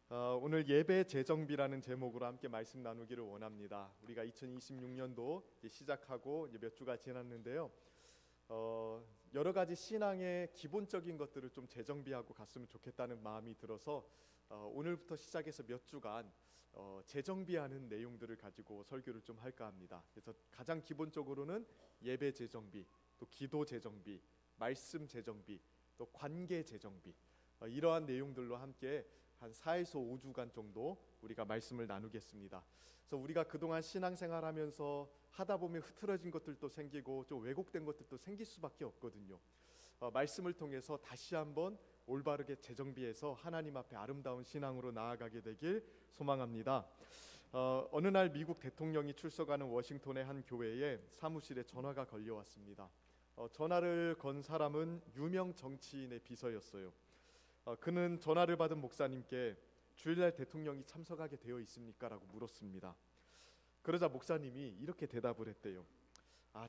오늘 예배 재정비라는 제목으로 함께 말씀 나누기를 원합니다. 우리가 2026년도 시작하고 이제 몇 주가 지났는데요. 여러 가지 신앙의 기본적인 것들을 좀 재정비하고 갔으면 좋겠다는 마음이 들어서 오늘부터 시작해서 몇 주간 재정비하는 내용들을 가지고 설교를 좀 할까 합니다. 그래서 가장 기본적으로는 예배 재정비, 또 기도 재정비, 말씀 재정비, 또 관계 재정비, 이러한 내용들로 함께 한 4에서 5주간 정도 우리가 말씀을 나누겠습니다. 그래서 우리가 그동안 신앙생활하면서 하다 보면 흐트러진 것들도 생기고 좀 왜곡된 것들도 생길 수밖에 없거든요. 말씀을 통해서 다시 한번 올바르게 재정비해서 하나님 앞에 아름다운 신앙으로 나아가게 되길 소망합니다. 어느 날 미국 대통령이 출석하는 워싱턴의 한 교회에 사무실에 전화가 걸려왔습니다. 전화를 건 사람은 유명 정치인의 비서였어요. 그는 전화를 받은 목사님께 주일날 대통령이 참석하게 되어 있습니까? 라고 물었습니다. 그러자 목사님이 이렇게 대답을 했대요.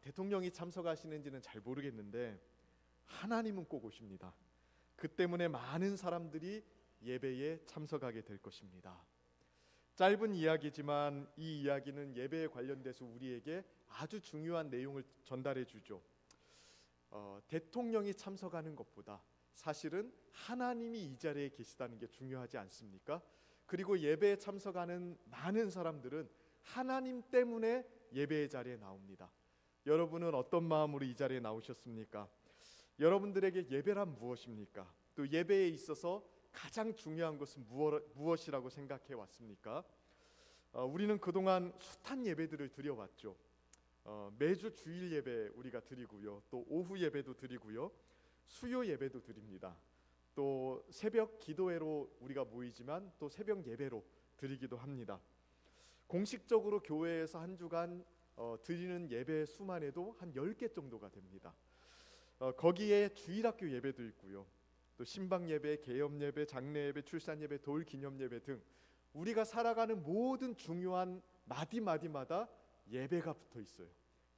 대통령이 참석하시는지는 잘 모르겠는데 하나님은 꼭 오십니다. 그 때문에 많은 사람들이 예배에 참석하게 될 것입니다. 짧은 이야기지만 이 이야기는 예배에 관련돼서 우리에게 아주 중요한 내용을 전달해 주죠. 대통령이 참석하는 것보다 사실은 하나님이 이 자리에 계시다는 게 중요하지 않습니까? 그리고 예배에 참석하는 많은 사람들은 하나님 때문에 예배의 자리에 나옵니다. 여러분은 어떤 마음으로 이 자리에 나오셨습니까? 여러분들에게 예배란 무엇입니까? 또 예배에 있어서 가장 중요한 것은 무엇이라고 생각해 왔습니까? 우리는 그동안 숱한 예배들을 드려왔죠. 매주 주일 예배 우리가 드리고요. 또 오후 예배도 드리고요. 수요 예배도 드립니다. 또 새벽 기도회로 우리가 모이지만 또 새벽 예배로 드리기도 합니다. 공식적으로 교회에서 한 주간 드리는 예배 수만 해도 한 10개 정도가 됩니다. 거기에 주일학교 예배도 있고요. 또 신방 예배, 개업 예배, 장례 예배, 출산 예배, 돌 기념 예배 등 우리가 살아가는 모든 중요한 마디마디마다 예배가 붙어 있어요.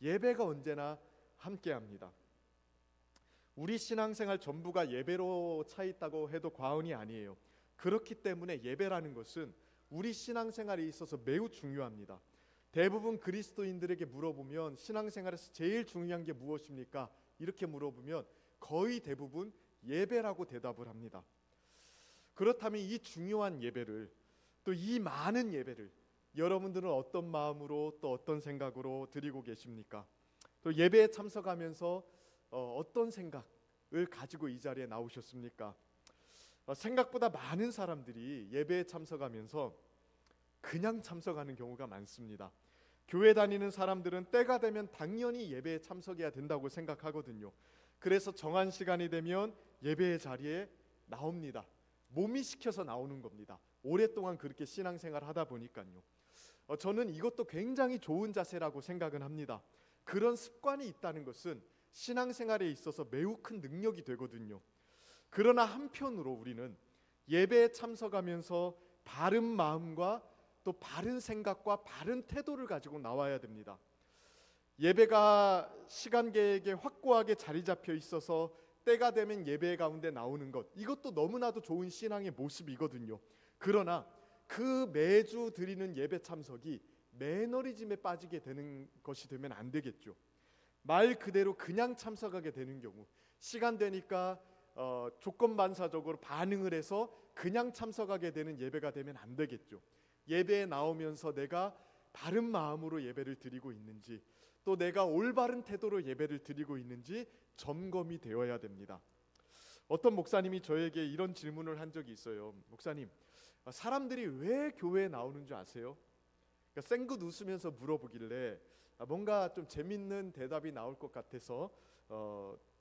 예배가 언제나 함께합니다. 우리 신앙생활 전부가 예배로 차 있다고 해도 과언이 아니에요. 그렇기 때문에 예배라는 것은 우리 신앙생활에 있어서 매우 중요합니다. 대부분 그리스도인들에게 물어보면 신앙생활에서 제일 중요한 게 무엇입니까? 이렇게 물어보면 거의 대부분 예배라고 대답을 합니다. 그렇다면 이 중요한 예배를, 또 이 많은 예배를 여러분들은 어떤 마음으로 또 어떤 생각으로 드리고 계십니까? 또 예배에 참석하면서 어떤 생각을 가지고 이 자리에 나오셨습니까? 생각보다 많은 사람들이 예배에 참석하면서 그냥 참석하는 경우가 많습니다. 교회 다니는 사람들은 때가 되면 당연히 예배에 참석해야 된다고 생각하거든요. 그래서 정한 시간이 되면 예배의 자리에 나옵니다. 몸이 시켜서 나오는 겁니다. 오랫동안 그렇게 신앙생활 하다 보니까요. 저는 이것도 굉장히 좋은 자세라고 생각은 합니다. 그런 습관이 있다는 것은 신앙생활에 있어서 매우 큰 능력이 되거든요. 그러나 한편으로 우리는 예배에 참석하면서 바른 마음과 또 바른 생각과 바른 태도를 가지고 나와야 됩니다. 예배가 시간 계획에 확고하게 자리 잡혀 있어서 때가 되면 예배 가운데 나오는 것, 이것도 너무나도 좋은 신앙의 모습이거든요. 그러나 그 매주 드리는 예배 참석이 매너리즘에 빠지게 되는 것이 되면 안 되겠죠. 말 그대로 그냥 참석하게 되는 경우, 시간 되니까 조건반사적으로 반응을 해서 그냥 참석하게 되는 예배가 되면 안 되겠죠. 예배에 나오면서 내가 바른 마음으로 예배를 드리고 있는지, 또 내가 올바른 태도로 예배를 드리고 있는지 점검이 되어야 됩니다. 어떤 목사님이 저에게 이런 질문을 한 적이 있어요. 목사님, 사람들이 왜 교회에 나오는 줄 아세요? 그러니까 쌩긋 웃으면서 물어보길래 뭔가 좀 재밌는 대답이 나올 것 같아서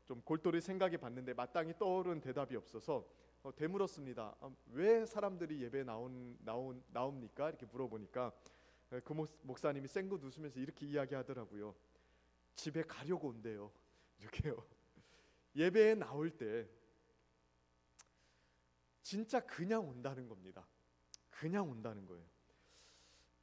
좀 골똘히 생각해 봤는데 마땅히 떠오른 대답이 없어서 되물었습니다. 왜 사람들이 예배에 나옵니까? 이렇게 물어보니까 그 목사님이 쌩긋 웃으면서 이렇게 이야기하더라고요. 집에 가려고 온대요. 이렇게요. 예배에 나올 때 진짜 그냥 온다는 겁니다. 그냥 온다는 거예요.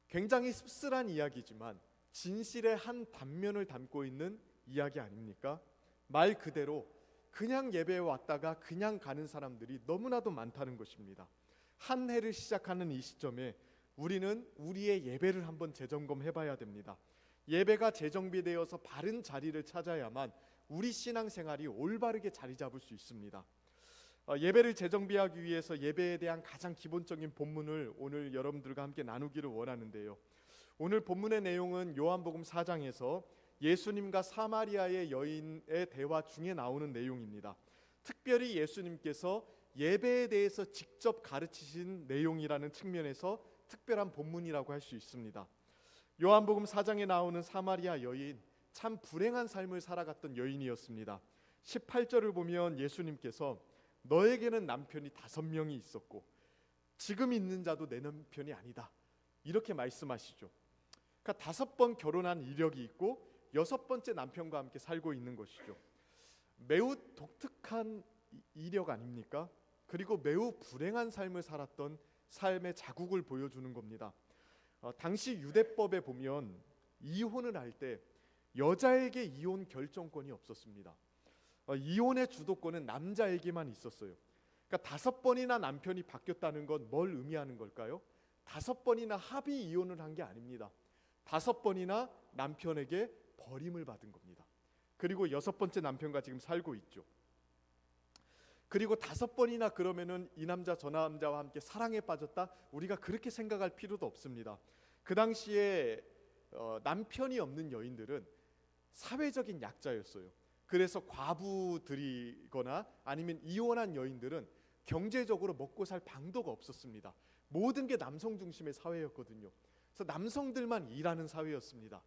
굉장히 씁쓸한 이야기지만 진실의 한 단면을 담고 있는 이야기 아닙니까? 말 그대로 그냥 예배에 왔다가 그냥 가는 사람들이 너무나도 많다는 것입니다. 한 해를 시작하는 이 시점에 우리는 우리의 예배를 한번 재점검해 봐야 됩니다. 예배가 재정비되어서 바른 자리를 찾아야만 우리 신앙생활이 올바르게 자리 잡을 수 있습니다. 예배를 재정비하기 위해서 예배에 대한 가장 기본적인 본문을 오늘 여러분들과 함께 나누기를 원하는데요. 오늘 본문의 내용은 요한복음 4장에서 예수님과 사마리아의 여인의 대화 중에 나오는 내용입니다. 특별히 예수님께서 예배에 대해서 직접 가르치신 내용이라는 측면에서 특별한 본문이라고 할 수 있습니다. 요한복음 4장에 나오는 사마리아 여인, 참 불행한 삶을 살아갔던 여인이었습니다. 18절을 보면 예수님께서 너에게는 남편이 5명이 있었고 지금 있는 자도 내 남편이 아니다, 이렇게 말씀하시죠. 그러니까 5번 결혼한 이력이 있고 6번째 남편과 함께 살고 있는 것이죠. 매우 독특한 이력 아닙니까? 그리고 매우 불행한 삶을 살았던 삶의 자국을 보여주는 겁니다. 당시 유대법에 보면 이혼을 할 때 여자에게 이혼 결정권이 없었습니다. 이혼의 주도권은 남자에게만 있었어요. 그러니까 5번이나 남편이 바뀌었다는 건 뭘 의미하는 걸까요? 5번이나 합의 이혼을 한 게 아닙니다. 5번이나 남편에게 버림을 받은 겁니다. 그리고 6번째 남편과 지금 살고 있죠. 그리고 5번이나 그러면은 이 남자 저 남자와 함께 사랑에 빠졌다, 우리가 그렇게 생각할 필요도 없습니다. 그 당시에 남편이 없는 여인들은 사회적인 약자였어요. 그래서 과부들이거나 아니면 이혼한 여인들은 경제적으로 먹고 살 방도가 없었습니다. 모든 게 남성 중심의 사회였거든요. 그래서 남성들만 일하는 사회였습니다.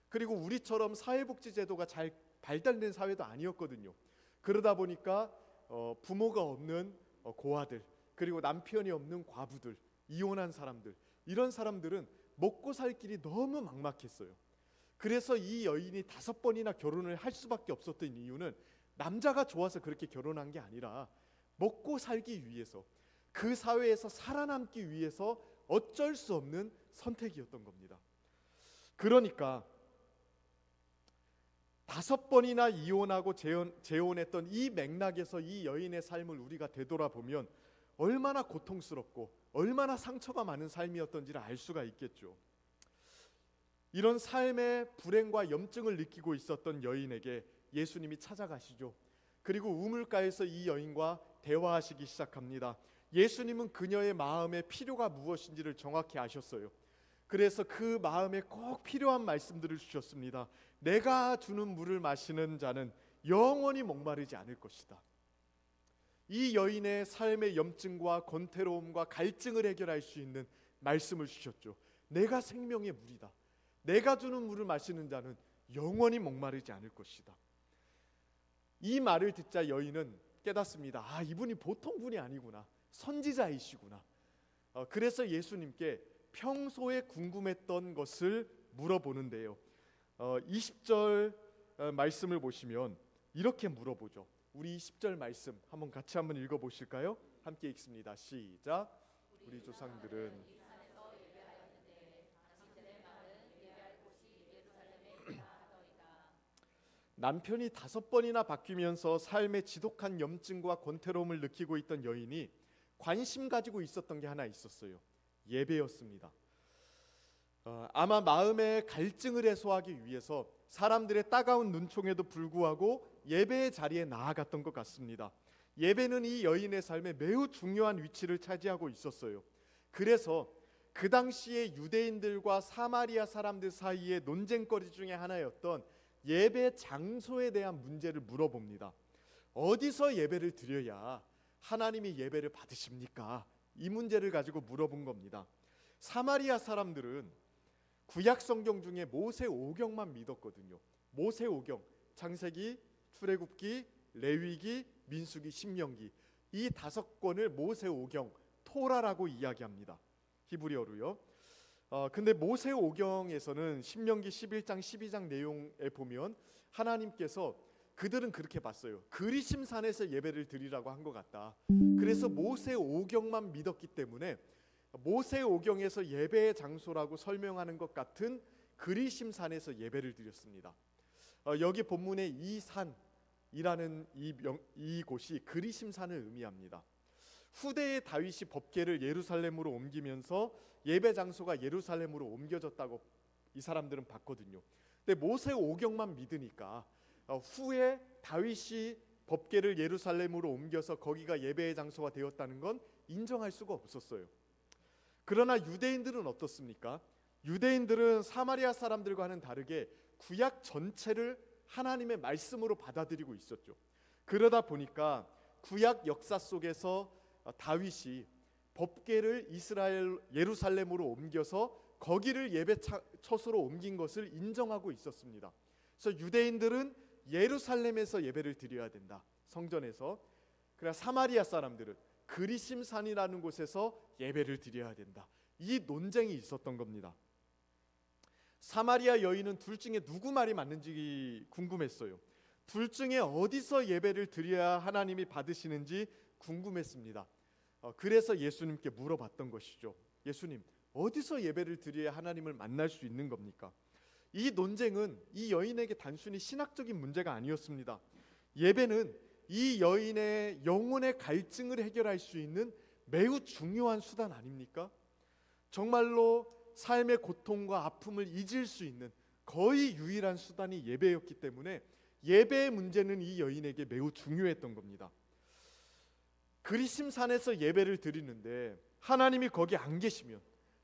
그리고 우리처럼 사회복지제도가 잘 발달된 사회도 아니었거든요. 그러다 보니까 부모가 없는 고아들, 그리고 남편이 없는 과부들, 이혼한 사람들, 이런 사람들은 먹고 살 길이 너무 막막했어요. 그래서 이 여인이 5번이나 결혼을 할 수밖에 없었던 이유는 남자가 좋아서 그렇게 결혼한 게 아니라 먹고 살기 위해서, 그 사회에서 살아남기 위해서 어쩔 수 없는 선택이었던 겁니다. 그러니까 5번이나 이혼하고 재혼했던 이 맥락에서 이 여인의 삶을 우리가 되돌아보면 얼마나 고통스럽고 얼마나 상처가 많은 삶이었던지를 알 수가 있겠죠. 이런 삶의 불행과 염증을 느끼고 있었던 여인에게 예수님이 찾아가시죠. 그리고 우물가에서 이 여인과 대화하시기 시작합니다. 예수님은 그녀의 마음의 필요가 무엇인지를 정확히 아셨어요. 그래서 그 마음에 꼭 필요한 말씀들을 주셨습니다. 내가 주는 물을 마시는 자는 영원히 목마르지 않을 것이다. 이 여인의 삶의 염증과 권태로움과 갈증을 해결할 수 있는 말씀을 주셨죠. 내가 생명의 물이다. 내가 주는 물을 마시는 자는 영원히 목마르지 않을 것이다. 이 말을 듣자 여인은 깨닫습니다. 아, 이분이 보통 분이 아니구나. 선지자이시구나. 그래서 예수님께 평소에 궁금했던 것을 물어보는데요. 20절 말씀을 보시면 이렇게 물어보죠. 우리 20절 말씀 같이 한번 읽어보실까요? 함께 읽습니다. 시작. 우리 조상들은 남편이 5번이나 바뀌면서 삶의 지독한 염증과 권태로움을 느끼고 있던 여인이 관심 가지고 있었던 게 하나 있었어요. 예배였습니다. 아마 마음의 갈증을 해소하기 위해서 사람들의 따가운 눈총에도 불구하고 예배의 자리에 나아갔던 것 같습니다. 예배는 이 여인의 삶에 매우 중요한 위치를 차지하고 있었어요. 그래서 그 당시에 유대인들과 사마리아 사람들 사이의 논쟁거리 중에 하나였던 예배 장소에 대한 문제를 물어봅니다. 어디서 예배를 드려야 하나님이 예배를 받으십니까? 이 문제를 가지고 물어본 겁니다. 사마리아 사람들은 구약 성경 중에 모세 오경만 믿었거든요. 모세 오경, 창세기, 출애굽기, 레위기, 민수기, 신명기, 이 5권을 모세 오경, 토라라고 이야기합니다. 히브리어로요. 근데 모세 오경에서는 신명기 11장 12장 내용에 보면 하나님께서 그들은 그렇게 봤어요. 그리심 산에서 예배를 드리라고 한 것 같다. 그래서 모세 오경만 믿었기 때문에 모세 오경에서 예배의 장소라고 설명하는 것 같은 그리심 산에서 예배를 드렸습니다. 여기 본문의 이 산이라는 이 곳이 그리심 산을 의미합니다. 후대에 다윗이 법궤를 예루살렘으로 옮기면서 예배 장소가 예루살렘으로 옮겨졌다고 이 사람들은 봤거든요. 근데 모세 오경만 믿으니까 후에 다윗이 법궤를 예루살렘으로 옮겨서 거기가 예배의 장소가 되었다는 건 인정할 수가 없었어요. 그러나 유대인들은 어떻습니까? 유대인들은 사마리아 사람들과는 다르게 구약 전체를 하나님의 말씀으로 받아들이고 있었죠. 그러다 보니까 구약 역사 속에서 다윗이 법궤를 이스라엘 예루살렘으로 옮겨서 거기를 예배 처소로 옮긴 것을 인정하고 있었습니다. 그래서 유대인들은 예루살렘에서 예배를 드려야 된다, 성전에서. 그러나 사마리아 사람들은 그리심산이라는 곳에서 예배를 드려야 된다. 이 논쟁이 있었던 겁니다. 사마리아 여인은 둘 중에 누구 말이 맞는지 궁금했어요. 둘 중에 어디서 예배를 드려야 하나님이 받으시는지 궁금했습니다. 그래서 예수님께 물어봤던 것이죠. 예수님, 어디서 예배를 드려야 하나님을 만날 수 있는 겁니까? 이 논쟁은 이 여인에게 단순히 신학적인 문제가 아니었습니다. 예배는 이 여인의 영혼의 갈증을 해결할 수 있는 매우 중요한 수단 아닙니까? 정말로 삶의 고통과 아픔을 잊을 수 있는 거의 유일한 수단이 예배였기 때문에 예배의 문제는 이 여인에게 매우 중요했던 겁니다. 그리심산에서 예배를 드리는데 하나님이 거기 안 계시면,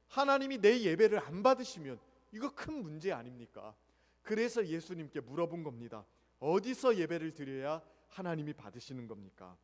하나님이 내 예배를 안 받으시면 이거 큰 문제 아닙니까? 그래서 예수님께 물어본 겁니다. 어디서 예배를 드려야 하나님이 받으시는 겁니까?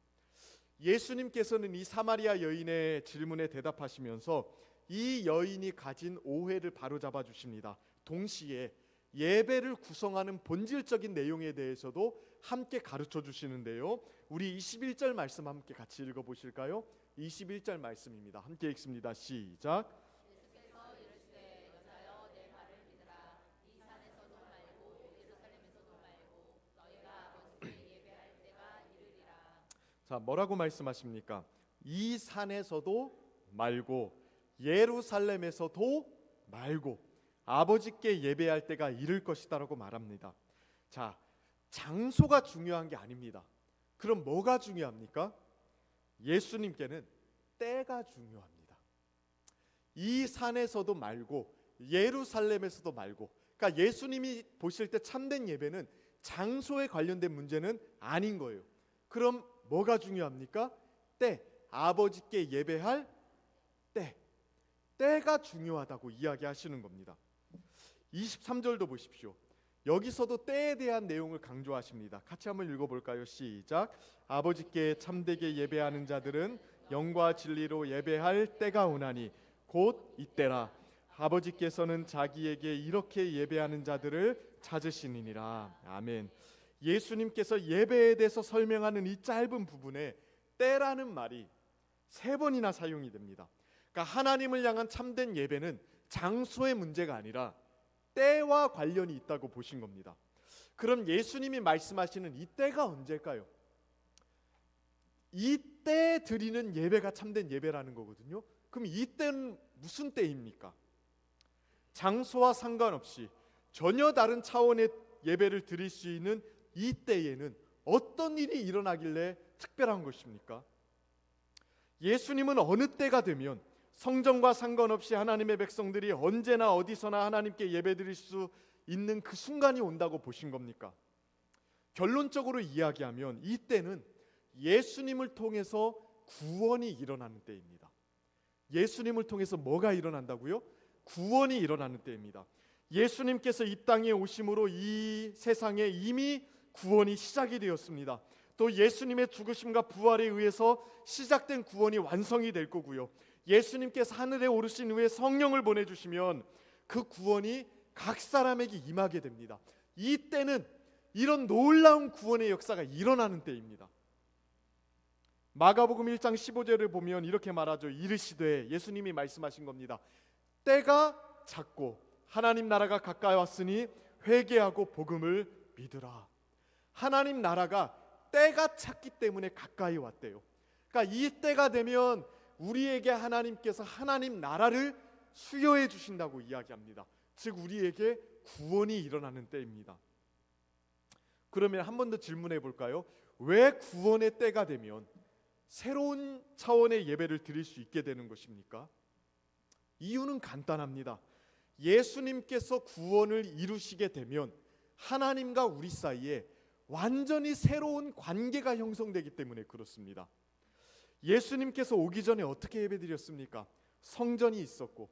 예수님께서는 이 사마리아 여인의 질문에 대답하시면서 이 여인이 가진 오해를 바로잡아 주십니다. 동시에 예배를 구성하는 본질적인 내용에 대해서도 함께 가르쳐 주시는데요. 우리 21절 말씀 함께 같이 읽어보실까요? 21절 말씀입니다. 함께 읽습니다. 시작. 예수께서 이르시되 여자여 내 말을 믿으라. 이 산에서도 말고 예루살렘에서도 말고 너희가 아버지께 예배할 때가 이르리라. 자, 뭐라고 말씀하십니까? 이 산에서도 말고 예루살렘에서도 말고 아버지께 예배할 때가 이를 것이다라고 말합니다. 자, 장소가 중요한 게 아닙니다. 그럼 뭐가 중요합니까? 예수님께는 때가 중요합니다. 이 산에서도 말고 예루살렘에서도 말고, 그러니까 예수님이 보실 때 참된 예배는 장소에 관련된 문제는 아닌 거예요. 그럼 뭐가 중요합니까? 때, 아버지께 예배할 때, 때가 중요하다고 이야기하시는 겁니다. 23절도 보십시오. 여기서도 때에 대한 내용을 강조하십니다. 같이 한번 읽어볼까요? 시작. 아버지께 참되게 예배하는 자들은 영과 진리로 예배할 때가 오나니 곧 이때라. 아버지께서는 자기에게 이렇게 예배하는 자들을 찾으시니라. 아멘. 예수님께서 예배에 대해서 설명하는 이 짧은 부분에 때라는 말이 3번이나 사용이 됩니다. 그러니까 하나님을 향한 참된 예배는 장소의 문제가 아니라 때와 관련이 있다고 보신 겁니다. 그럼 예수님이 말씀하시는 이 때가 언제일까요? 이 때 드리는 예배가 참된 예배라는 거거든요. 그럼 이 때는 무슨 때입니까? 장소와 상관없이 전혀 다른 차원의 예배를 드릴 수 있는 이 때에는 어떤 일이 일어나길래 특별한 것입니까? 예수님은 어느 때가 되면 성전과 상관없이 하나님의 백성들이 언제나 어디서나 하나님께 예배드릴 수 있는 그 순간이 온다고 보신 겁니까? 결론적으로 이야기하면 이 때는 예수님을 통해서 구원이 일어나는 때입니다. 예수님을 통해서 뭐가 일어난다고요? 구원이 일어나는 때입니다. 예수님께서 이 땅에 오심으로 이 세상에 이미 구원이 시작이 되었습니다. 또 예수님의 죽으심과 부활에 의해서 시작된 구원이 완성이 될 거고요. 예수님께서 하늘에 오르신 후에 성령을 보내주시면 그 구원이 각 사람에게 임하게 됩니다. 이 때는 이런 놀라운 구원의 역사가 일어나는 때입니다. 마가복음 1장 15절을 보면 이렇게 말하죠. 이르시되, 예수님이 말씀하신 겁니다. 때가 찼고 하나님 나라가 가까이 왔으니 회개하고 복음을 믿으라. 하나님 나라가 때가 찼기 때문에 가까이 왔대요. 그러니까 이 때가 되면 우리에게 하나님께서 하나님 나라를 수여해 주신다고 이야기합니다. 즉 우리에게 구원이 일어나는 때입니다. 그러면 한 번 더 질문해 볼까요? 왜 구원의 때가 되면 새로운 차원의 예배를 드릴 수 있게 되는 것입니까? 이유는 간단합니다. 예수님께서 구원을 이루시게 되면 하나님과 우리 사이에 완전히 새로운 관계가 형성되기 때문에 그렇습니다. 예수님께서 오기 전에 어떻게 예배드렸습니까? 성전이 있었고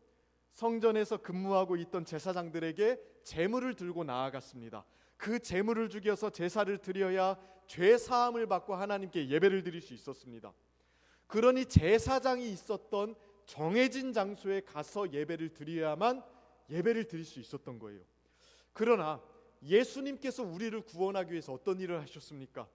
성전에서 근무하고 있던 제사장들에게 제물을 들고 나아갔습니다. 그 제물을 죽여서 제사를 드려야 죄 사함을 받고 하나님께 예배를 드릴 수 있었습니다. 그러니 제사장이 있었던 정해진 장소에 가서 예배를 드려야만 예배를 드릴 수 있었던 거예요. 그러나 예수님께서 우리를 구원하기 위해서 어떤 일을 하셨습니까?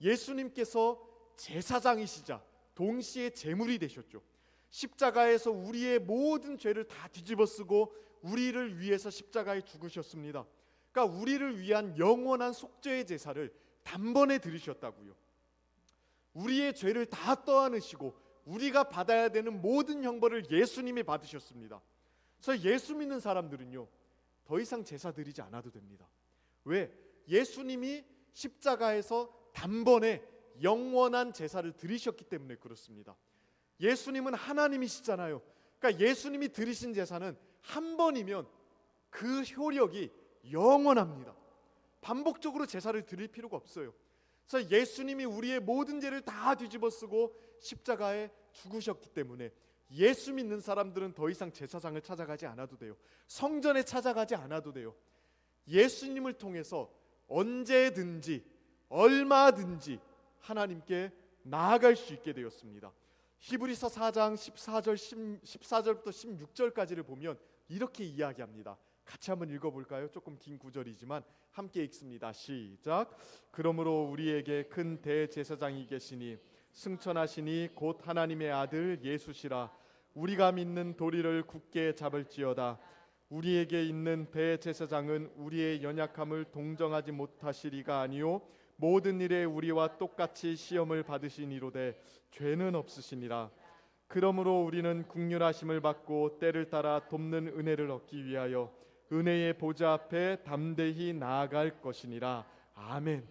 예수님께서 제사장이시자 동시에 제물이 되셨죠. 십자가에서 우리의 모든 죄를 다 뒤집어쓰고 우리를 위해서 십자가에 죽으셨습니다. 그러니까 우리를 위한 영원한 속죄의 제사를 단번에 드리셨다고요. 우리의 죄를 다 떠안으시고 우리가 받아야 되는 모든 형벌을 예수님이 받으셨습니다. 그래서 예수 믿는 사람들은요, 더 이상 제사 드리지 않아도 됩니다. 왜? 예수님이 십자가에서 단번에 영원한 제사를 드리셨기 때문에 그렇습니다. 예수님은 하나님이시잖아요. 그러니까 예수님이 드리신 제사는 한 번이면 그 효력이 영원합니다. 반복적으로 제사를 드릴 필요가 없어요. 그래서 예수님이 우리의 모든 죄를 다 뒤집어쓰고 십자가에 죽으셨기 때문에 예수 믿는 사람들은 더 이상 제사장을 찾아가지 않아도 돼요. 성전에 찾아가지 않아도 돼요. 예수님을 통해서 언제든지 얼마든지 하나님께 나아갈 수 있게 되었습니다. 히브리서 4장 14절부터 16절까지를 보면 이렇게 이야기합니다. 같이 한번 읽어볼까요? 조금 긴 구절이지만 함께 읽습니다. 시작. 그러므로 우리에게 큰 대제사장이 계시니 승천하시니 곧 하나님의 아들 예수시라. 우리가 믿는 도리를 굳게 잡을지어다. 우리에게 있는 대제사장은 우리의 연약함을 동정하지 못하시리가 아니요 모든 일에 우리와 똑같이 시험을 받으시니로되 죄는 없으시니라. 그러므로 우리는 긍휼하심을 받고 때를 따라 돕는 은혜를 얻기 위하여 은혜의 보좌 앞에 담대히 나아갈 것이니라. 아멘.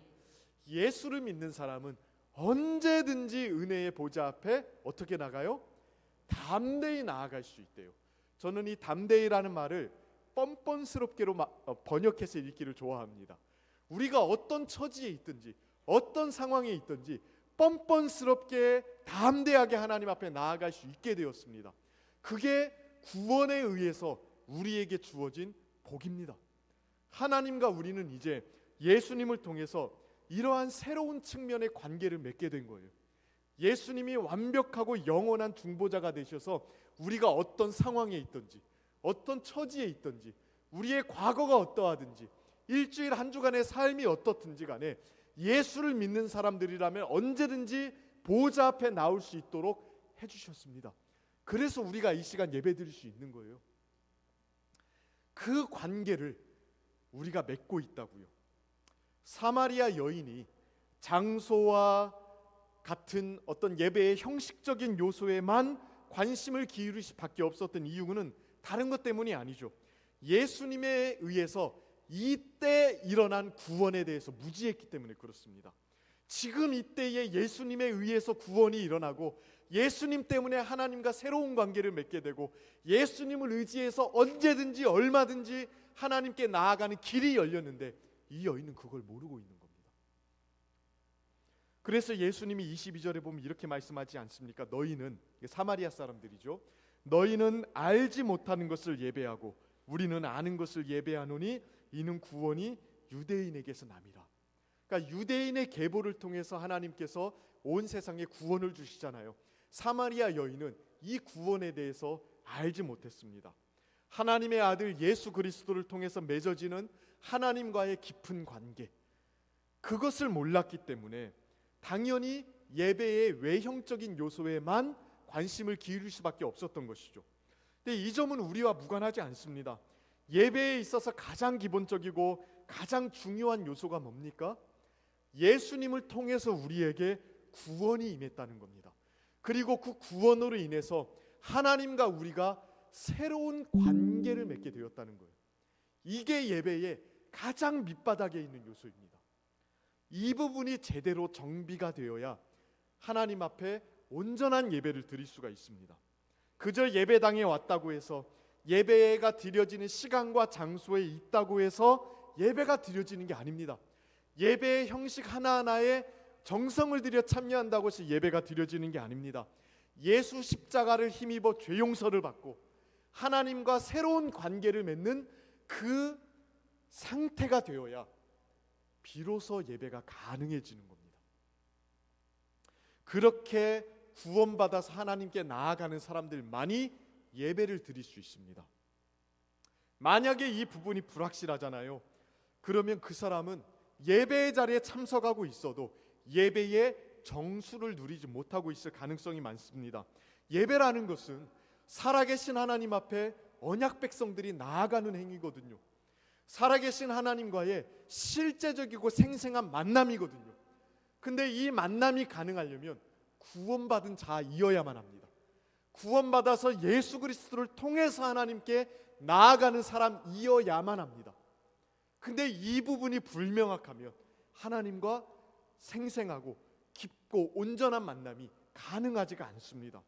예수를 믿는 사람은 언제든지 은혜의 보좌 앞에 어떻게 나가요? 담대히 나아갈 수 있대요. 저는 이 담대히라는 말을 뻔뻔스럽게로 번역해서 읽기를 좋아합니다. 우리가 어떤 처지에 있든지 어떤 상황에 있든지 뻔뻔스럽게 담대하게 하나님 앞에 나아갈 수 있게 되었습니다. 그게 구원에 의해서 우리에게 주어진 복입니다. 하나님과 우리는 이제 예수님을 통해서 이러한 새로운 측면의 관계를 맺게 된 거예요. 예수님이 완벽하고 영원한 중보자가 되셔서 우리가 어떤 상황에 있든지 어떤 처지에 있든지 우리의 과거가 어떠하든지 일주일 한 주간의 삶이 어떻든지 간에 예수를 믿는 사람들이라면 언제든지 보좌 앞에 나올 수 있도록 해주셨습니다. 그래서 우리가 이 시간 예배드릴 수 있는 거예요. 그 관계를 우리가 맺고 있다고요. 사마리아 여인이 장소와 같은 어떤 예배의 형식적인 요소에만 관심을 기울일 수밖에 없었던 이유는 다른 것 때문이 아니죠. 예수님에 의해서 이때 일어난 구원에 대해서 무지했기 때문에 그렇습니다. 지금 이때에 예수님에 의해서 구원이 일어나고 예수님 때문에 하나님과 새로운 관계를 맺게 되고 예수님을 의지해서 언제든지 얼마든지 하나님께 나아가는 길이 열렸는데 이 여인은 그걸 모르고 있는 겁니다. 그래서 예수님이 22절에 보면 이렇게 말씀하지 않습니까? 너희는, 사마리아 사람들이죠, 너희는 알지 못하는 것을 예배하고 우리는 아는 것을 예배하노니 이는 구원이 유대인에게서 남이라. 그러니까 유대인의 계보를 통해서 하나님께서 온 세상에 구원을 주시잖아요. 사마리아 여인은 이 구원에 대해서 알지 못했습니다. 하나님의 아들 예수 그리스도를 통해서 맺어지는 하나님과의 깊은 관계, 그것을 몰랐기 때문에 당연히 예배의 외형적인 요소에만 관심을 기울일 수밖에 없었던 것이죠. 근데 이 점은 우리와 무관하지 않습니다. 예배에 있어서 가장 기본적이고 가장 중요한 요소가 뭡니까? 예수님을 통해서 우리에게 구원이 임했다는 겁니다. 그리고 그 구원으로 인해서 하나님과 우리가 새로운 관계를 맺게 되었다는 거예요. 이게 예배의 가장 밑바닥에 있는 요소입니다. 이 부분이 제대로 정비가 되어야 하나님 앞에 온전한 예배를 드릴 수가 있습니다. 그저 예배당에 왔다고 해서, 예배가 드려지는 시간과 장소에 있다고 해서 예배가 드려지는 게 아닙니다. 예배의 형식 하나하나에 정성을 들여 참여한다고 해서 예배가 드려지는 게 아닙니다. 예수 십자가를 힘입어 죄 용서를 받고 하나님과 새로운 관계를 맺는 그 상태가 되어야 비로소 예배가 가능해지는 겁니다. 그렇게 구원받아서 하나님께 나아가는 사람들만이 예배를 드릴 수 있습니다. 만약에 이 부분이 불확실하잖아요. 그러면 그 사람은 예배의 자리에 참석하고 있어도 예배의 정수를 누리지 못하고 있을 가능성이 많습니다. 예배라는 것은 살아계신 하나님 앞에 언약 백성들이 나아가는 행위거든요. 살아계신 하나님과의 실제적이고 생생한 만남이거든요. 근데 이 만남이 가능하려면 구원받은 자이어야만 합니다. 구원받아서 예수 그리스도를 통해서 하나님께 나아가는 사람이어야만 합니다. 근데 이 부분이 불명확하면 하나님과 생생하고 깊고 온전한 만남이 가능하지가 않습니다.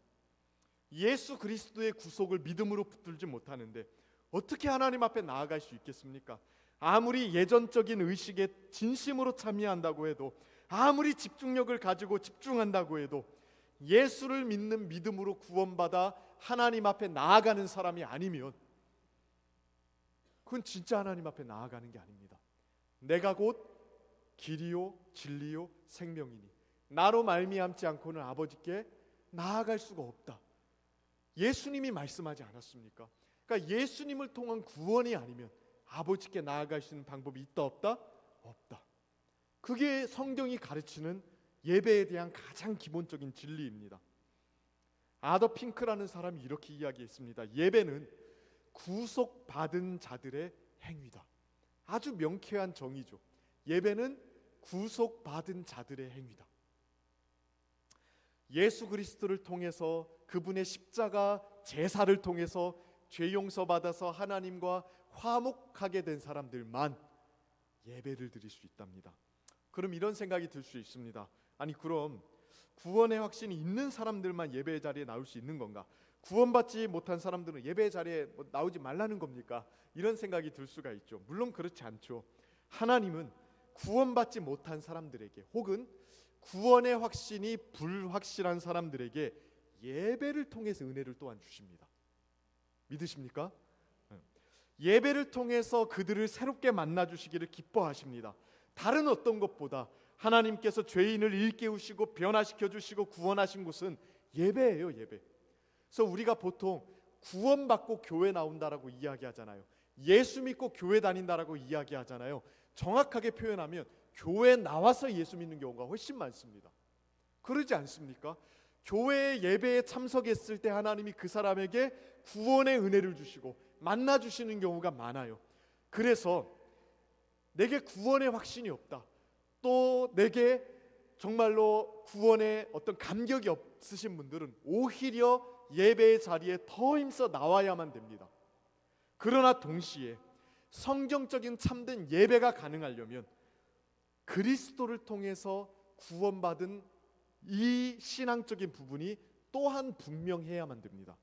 예수 그리스도의 구속을 믿음으로 붙들지 못하는데 어떻게 하나님 앞에 나아갈 수 있겠습니까? 아무리 예전적인 의식에 진심으로 참여한다고 해도, 아무리 집중력을 가지고 집중한다고 해도 예수를 믿는 믿음으로 구원받아 하나님 앞에 나아가는 사람이 아니면 그건 진짜 하나님 앞에 나아가는 게 아닙니다. 내가 곧 길이요 진리요 생명이니 나로 말미암지 않고는 아버지께 나아갈 수가 없다. 예수님이 말씀하지 않았습니까? 그러니까 예수님을 통한 구원이 아니면 아버지께 나아갈 수 있는 방법이 있다 없다? 없다. 그게 성경이 가르치는 예배에 대한 가장 기본적인 진리입니다. 아더 핑크라는 사람이 이렇게 이야기했습니다. 예배는 구속받은 자들의 행위다. 아주 명쾌한 정의죠. 예배는 구속받은 자들의 행위다. 예수 그리스도를 통해서, 그분의 십자가 제사를 통해서 죄 용서받아서 하나님과 화목하게 된 사람들만 예배를 드릴 수 있답니다. 그럼 이런 생각이 들 수 있습니다. 아니 그럼 구원의 확신이 있는 사람들만 예배의 자리에 나올 수 있는 건가? 구원받지 못한 사람들은 예배의 자리에 나오지 말라는 겁니까? 이런 생각이 들 수가 있죠. 물론 그렇지 않죠. 하나님은 구원받지 못한 사람들에게, 혹은 구원의 확신이 불확실한 사람들에게 예배를 통해서 은혜를 또한 주십니다. 믿으십니까? 예배를 통해서 그들을 새롭게 만나 주시기를 기뻐하십니다. 다른 어떤 것보다 하나님께서 죄인을 일깨우시고 변화시켜 주시고 구원하신 곳은 예배예요, 예배. 그래서 우리가 보통 구원받고 교회 나온다라고 이야기하잖아요. 예수 믿고 교회 다닌다라고 이야기하잖아요. 정확하게 표현하면 교회 나와서 예수 믿는 경우가 훨씬 많습니다. 그러지 않습니까? 교회 예배에 참석했을 때 하나님이 그 사람에게 구원의 은혜를 주시고 만나 주시는 경우가 많아요. 그래서 내게 구원의 확신이 없다, 또 내게 정말로 구원의 어떤 감격이 없으신 분들은 오히려 예배의 자리에 더 힘써 나와야만 됩니다. 그러나 동시에 성경적인 참된 예배가 가능하려면 그리스도를 통해서 구원받은 이 신앙적인 부분이 또한 분명해야만 됩니다.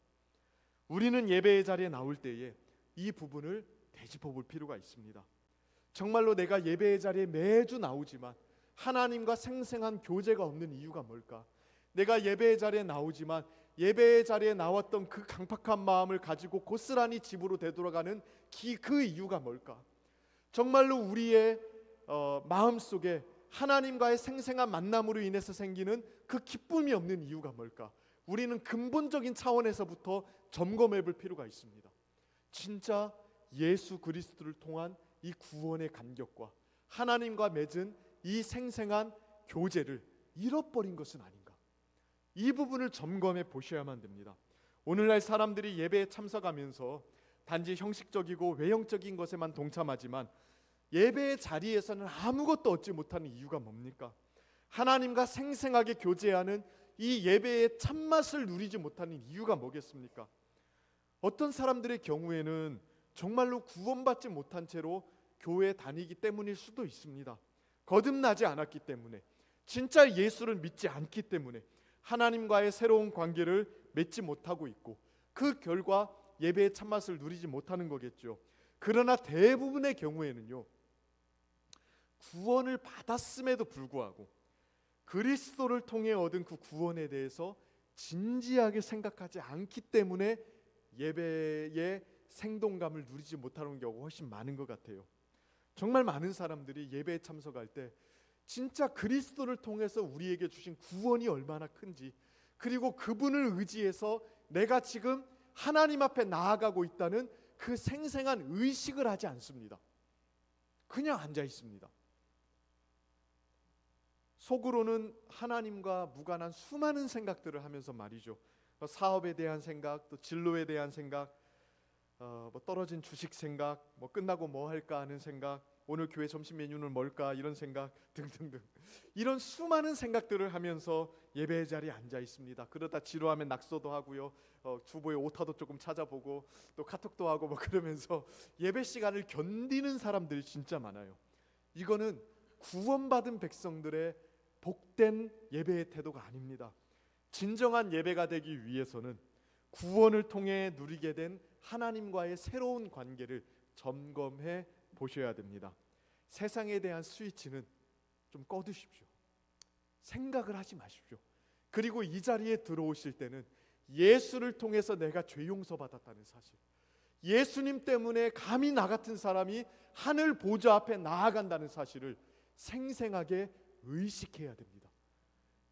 우리는 예배의 자리에 나올 때에 이 부분을 되짚어 볼 필요가 있습니다. 정말로 내가 예배의 자리에 매주 나오지만 하나님과 생생한 교제가 없는 이유가 뭘까? 내가 예배의 자리에 나오지만 예배의 자리에 나왔던 그 강팍한 마음을 가지고 고스란히 집으로 되돌아가는 그 이유가 뭘까? 정말로 우리의 마음속에 하나님과의 생생한 만남으로 인해서 생기는 그 기쁨이 없는 이유가 뭘까? 우리는 근본적인 차원에서부터 점검해 볼 필요가 있습니다. 진짜 예수 그리스도를 통한 이 구원의 감격과 하나님과 맺은 이 생생한 교제를 잃어버린 것은 아닌가? 이 부분을 점검해 보셔야만 됩니다. 오늘날 사람들이 예배에 참석하면서 단지 형식적이고 외형적인 것에만 동참하지만 예배의 자리에서는 아무것도 얻지 못하는 이유가 뭡니까? 하나님과 생생하게 교제하는 이 예배의 참맛을 누리지 못하는 이유가 뭐겠습니까? 어떤 사람들의 경우에는 정말로 구원받지 못한 채로 교회에 다니기 때문일 수도 있습니다. 거듭나지 않았기 때문에, 진짜 예수를 믿지 않기 때문에 하나님과의 새로운 관계를 맺지 못하고 있고, 그 결과 예배의 참맛을 누리지 못하는 거겠죠. 그러나 대부분의 경우에는요, 구원을 받았음에도 불구하고 그리스도를 통해 얻은 그 구원에 대해서 진지하게 생각하지 않기 때문에 예배의 생동감을 누리지 못하는 경우가 훨씬 많은 것 같아요. 정말 많은 사람들이 예배에 참석할 때 진짜 그리스도를 통해서 우리에게 주신 구원이 얼마나 큰지, 그리고 그분을 의지해서 내가 지금 하나님 앞에 나아가고 있다는 그 생생한 의식을 하지 않습니다. 그냥 앉아 있습니다. 속으로는 하나님과 무관한 수많은 생각들을 하면서 말이죠. 사업에 대한 생각, 또 진로에 대한 생각, 뭐 떨어진 주식 생각, 뭐 끝나고 뭐 할까 하는 생각, 오늘 교회 점심 메뉴는 뭘까 이런 생각 등등등, 이런 수많은 생각들을 하면서 예배 자리에 앉아 있습니다. 그러다 지루하면 낙서도 하고요, 주보에 오타도 조금 찾아보고 또 카톡도 하고 뭐 그러면서 예배 시간을 견디는 사람들이 진짜 많아요. 이거는 구원받은 백성들의 복된 예배의 태도가 아닙니다. 진정한 예배가 되기 위해서는 구원을 통해 누리게 된 하나님과의 새로운 관계를 점검해 보셔야 됩니다. 세상에 대한 스위치는 좀 꺼두십시오. 생각을 하지 마십시오. 그리고 이 자리에 들어오실 때는 예수를 통해서 내가 죄 용서 받았다는 사실, 예수님 때문에 감히 나 같은 사람이 하늘 보좌 앞에 나아간다는 사실을 생생하게 의식해야 됩니다.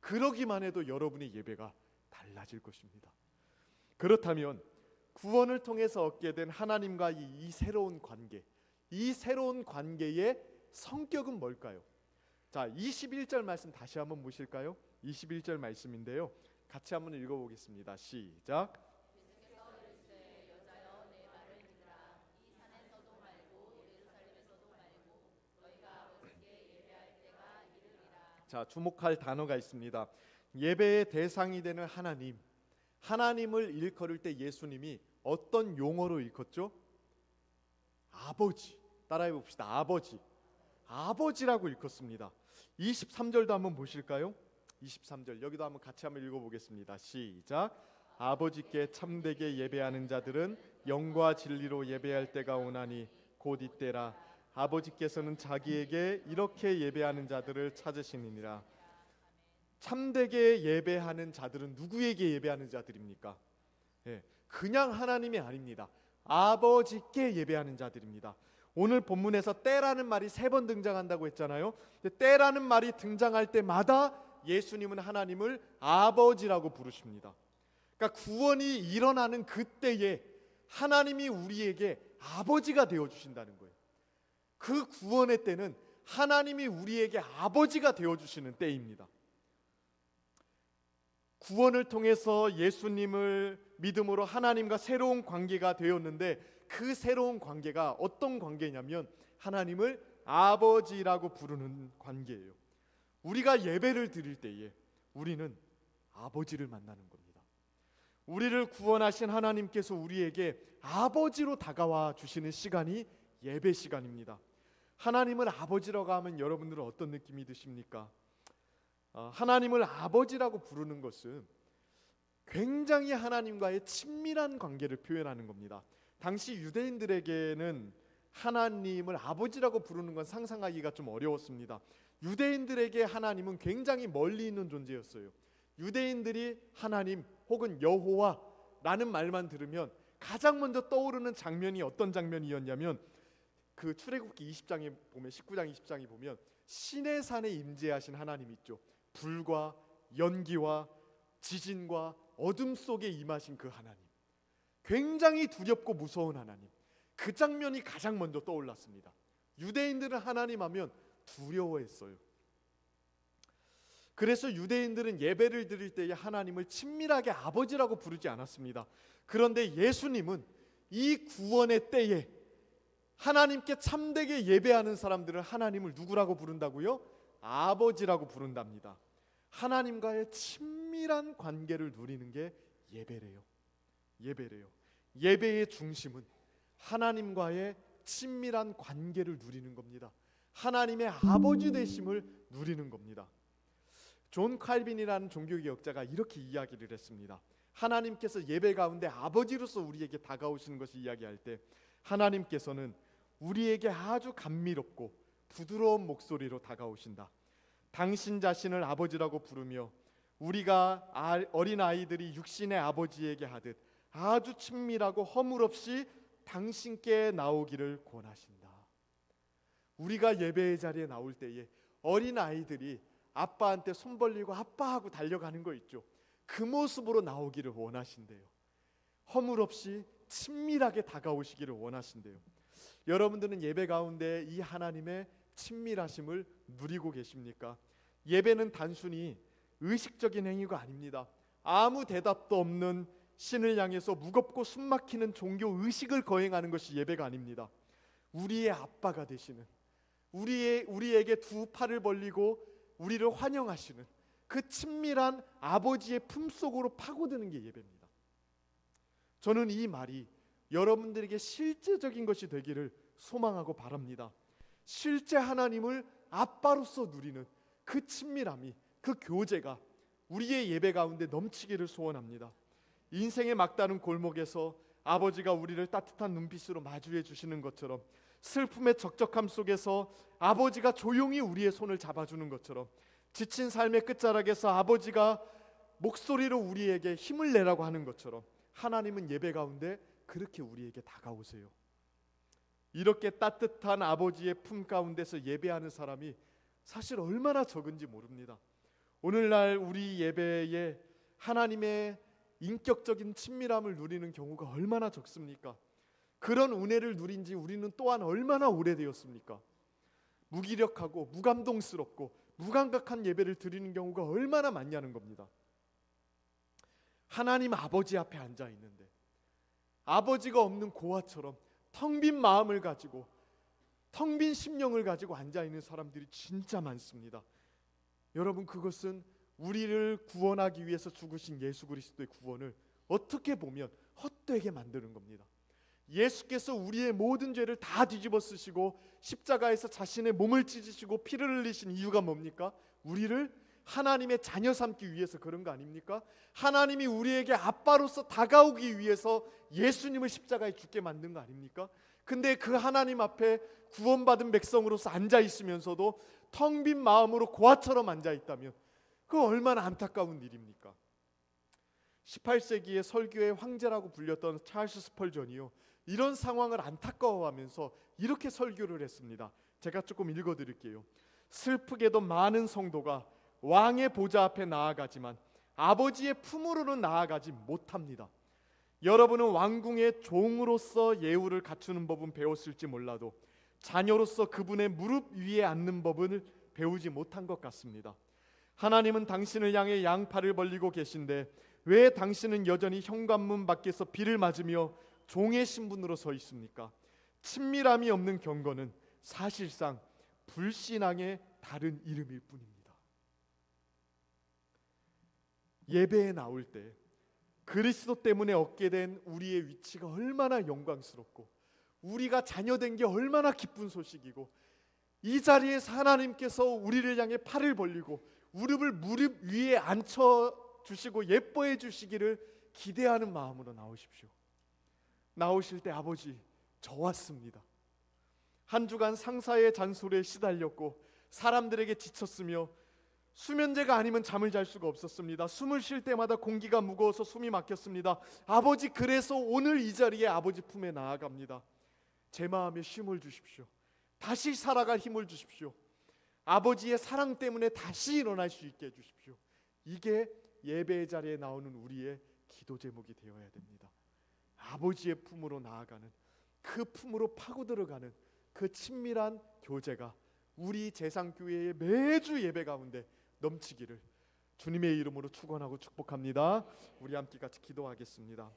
그러기만 해도 여러분의 예배가 달라질 것입니다. 그렇다면 구원을 통해서 얻게 된 하나님과 이 새로운 관계, 이 새로운 관계의 성격은 뭘까요? 자, 21절 말씀 다시 한번 보실까요? 21절 말씀인데요, 같이 한번 읽어보겠습니다. 시작. 자, 주목할 단어가 있습니다. 예배의 대상이 되는 하나님, 하나님을 일컬을 때 예수님이 어떤 용어로 일컫죠? 아버지. 따라해 봅시다. 아버지. 아버지라고 일컫습니다. 23절도 한번 보실까요? 23절 여기도 한번 같이 한번 읽어보겠습니다. 시작. 아버지께 참되게 예배하는 자들은 영과 진리로 예배할 때가 오나니 곧 이때라. 아버지께서는 자기에게 이렇게 예배하는 자들을 찾으시니라. 참되게 예배하는 자들은 누구에게 예배하는 자들입니까? 그냥 하나님이 아닙니다. 아버지께 예배하는 자들입니다. 오늘 본문에서 때라는 말이 3번 등장한다고 했잖아요. 때라는 말이 등장할 때마다 예수님은 하나님을 아버지라고 부르십니다. 그러니까 구원이 일어나는 그때에 하나님이 우리에게 아버지가 되어주신다는 거예요. 그 구원의 때는 하나님이 우리에게 아버지가 되어주시는 때입니다. 구원을 통해서 예수님을 믿음으로 하나님과 새로운 관계가 되었는데, 그 새로운 관계가 어떤 관계냐면 하나님을 아버지라고 부르는 관계예요. 우리가 예배를 드릴 때에 우리는 아버지를 만나는 겁니다. 우리를 구원하신 하나님께서 우리에게 아버지로 다가와 주시는 시간이 예배 시간입니다. 하나님을 아버지라고 하면 여러분들은 어떤 느낌이 드십니까? 하나님을 아버지라고 부르는 것은 굉장히 하나님과의 친밀한 관계를 표현하는 겁니다. 당시 유대인들에게는 하나님을 아버지라고 부르는 건 상상하기가 좀 어려웠습니다. 유대인들에게 하나님은 굉장히 멀리 있는 존재였어요. 유대인들이 하나님 혹은 여호와라는 말만 들으면 가장 먼저 떠오르는 장면이 어떤 장면이었냐면, 그 출애굽기 20장에 보면 19장 20장에 보면 시내 산에 임재하신 하나님 있죠. 불과 연기와 지진과 어둠 속에 임하신 그 하나님, 굉장히 두렵고 무서운 하나님, 그 장면이 가장 먼저 떠올랐습니다. 유대인들은 하나님 하면 두려워했어요. 그래서 유대인들은 예배를 드릴 때에 하나님을 친밀하게 아버지라고 부르지 않았습니다. 그런데 예수님은 이 구원의 때에 하나님께 참되게 예배하는 사람들은 하나님을 누구라고 부른다고요? 아버지라고 부른답니다. 하나님과의 친밀한 관계를 누리는 게 예배래요. 예배의 중심은 하나님과의 친밀한 관계를 누리는 겁니다. 하나님의 아버지 되심을 누리는 겁니다. 존 칼빈이라는 종교개혁자가 이렇게 이야기를 했습니다. 하나님께서 예배 가운데 아버지로서 우리에게 다가오시는 것을 이야기할 때 하나님께서는 우리에게 아주 감미롭고 부드러운 목소리로 다가오신다. 당신 자신을 아버지라고 부르며 우리가 어린 아이들이 육신의 아버지에게 하듯 아주 친밀하고 허물없이 당신께 나오기를 권하신다. 우리가 예배의 자리에 나올 때에 어린 아이들이 아빠한테 손 벌리고 아빠하고 달려가는 거 있죠. 그 모습으로 나오기를 원하신대요. 허물없이 친밀하게 다가오시기를 원하신대요. 여러분들은 예배 가운데 이 하나님의 친밀하심을 누리고 계십니까? 예배는 단순히 의식적인 행위가 아닙니다. 아무 대답도 없는 신을 향해서 무겁고 숨막히는 종교 의식을 거행하는 것이 예배가 아닙니다. 우리의 아빠가 되시는, 우리에게 두 팔을 벌리고 우리를 환영하시는 그 친밀한 아버지의 품속으로 파고드는 게 예배입니다. 저는 이 말이 여러분들에게 실제적인 것이 되기를 소망하고 바랍니다. 실제 하나님을 아빠로서 누리는 그 친밀함이, 그 교제가 우리의 예배 가운데 넘치기를 소원합니다. 인생의 막다른 골목에서 아버지가 우리를 따뜻한 눈빛으로 마주해 주시는 것처럼, 슬픔의 적적함 속에서 아버지가 조용히 우리의 손을 잡아주는 것처럼, 지친 삶의 끝자락에서 아버지가 목소리로 우리에게 힘을 내라고 하는 것처럼 하나님은 예배 가운데 그렇게 우리에게 다가오세요. 이렇게 따뜻한 아버지의 품 가운데서 예배하는 사람이 사실 얼마나 적은지 모릅니다. 오늘날 우리 예배에 하나님의 인격적인 친밀함을 누리는 경우가 얼마나 적습니까? 그런 은혜를 누린 지 우리는 또한 얼마나 오래되었습니까? 무기력하고 무감동스럽고 무감각한 예배를 드리는 경우가 얼마나 많냐는 겁니다. 하나님 아버지 앞에 앉아 있는데 아버지가 없는 고아처럼 텅 빈 마음을 가지고 텅 빈 심령을 가지고 앉아 있는 사람들이 진짜 많습니다. 여러분, 그것은 우리를 구원하기 위해서 죽으신 예수 그리스도의 구원을 어떻게 보면 헛되게 만드는 겁니다. 예수께서 우리의 모든 죄를 다 뒤집어 쓰시고 십자가에서 자신의 몸을 찢으시고 피를 흘리신 이유가 뭡니까? 우리를 하나님의 자녀 삼기 위해서 그런 거 아닙니까? 하나님이 우리에게 아빠로서 다가오기 위해서 예수님을 십자가에 죽게 만든 거 아닙니까? 근데 그 하나님 앞에 구원받은 백성으로서 앉아 있으면서도 텅 빈 마음으로 고아처럼 앉아 있다면 그 얼마나 안타까운 일입니까? 18세기의 설교의 황제라고 불렸던 찰스 스펄전이요, 이런 상황을 안타까워하면서 이렇게 설교를 했습니다. 제가 조금 읽어드릴게요. 슬프게도 많은 성도가 왕의 보좌 앞에 나아가지만 아버지의 품으로는 나아가지 못합니다. 여러분은 왕궁의 종으로서 예우를 갖추는 법은 배웠을지 몰라도 자녀로서 그분의 무릎 위에 앉는 법을 배우지 못한 것 같습니다. 하나님은 당신을 향해 양팔을 벌리고 계신데 왜 당신은 여전히 현관문 밖에서 비를 맞으며 종의 신분으로 서 있습니까? 친밀함이 없는 경건은 사실상 불신앙의 다른 이름일 뿐입니다. 예배에 나올 때 그리스도 때문에 얻게 된 우리의 위치가 얼마나 영광스럽고 우리가 자녀된 게 얼마나 기쁜 소식이고, 이 자리에서 하나님께서 우리를 향해 팔을 벌리고 무릎 위에 앉혀주시고 예뻐해 주시기를 기대하는 마음으로 나오십시오. 나오실 때 아버지, 저 왔습니다. 한 주간 상사의 잔소리에 시달렸고 사람들에게 지쳤으며 수면제가 아니면 잠을 잘 수가 없었습니다. 숨을 쉴 때마다 공기가 무거워서 숨이 막혔습니다. 아버지, 그래서 오늘 이 자리에 아버지 품에 나아갑니다. 제 마음에 쉼을 주십시오. 다시 살아갈 힘을 주십시오. 아버지의 사랑 때문에 다시 일어날 수 있게 해주십시오. 이게 예배의 자리에 나오는 우리의 기도 제목이 되어야 됩니다. 아버지의 품으로 나아가는, 그 품으로 파고 들어가는 그 친밀한 교제가 우리 재상교회의 매주 예배 가운데 넘치기를 주님의 이름으로 축원하고 축복합니다. 우리 함께 같이 기도하겠습니다.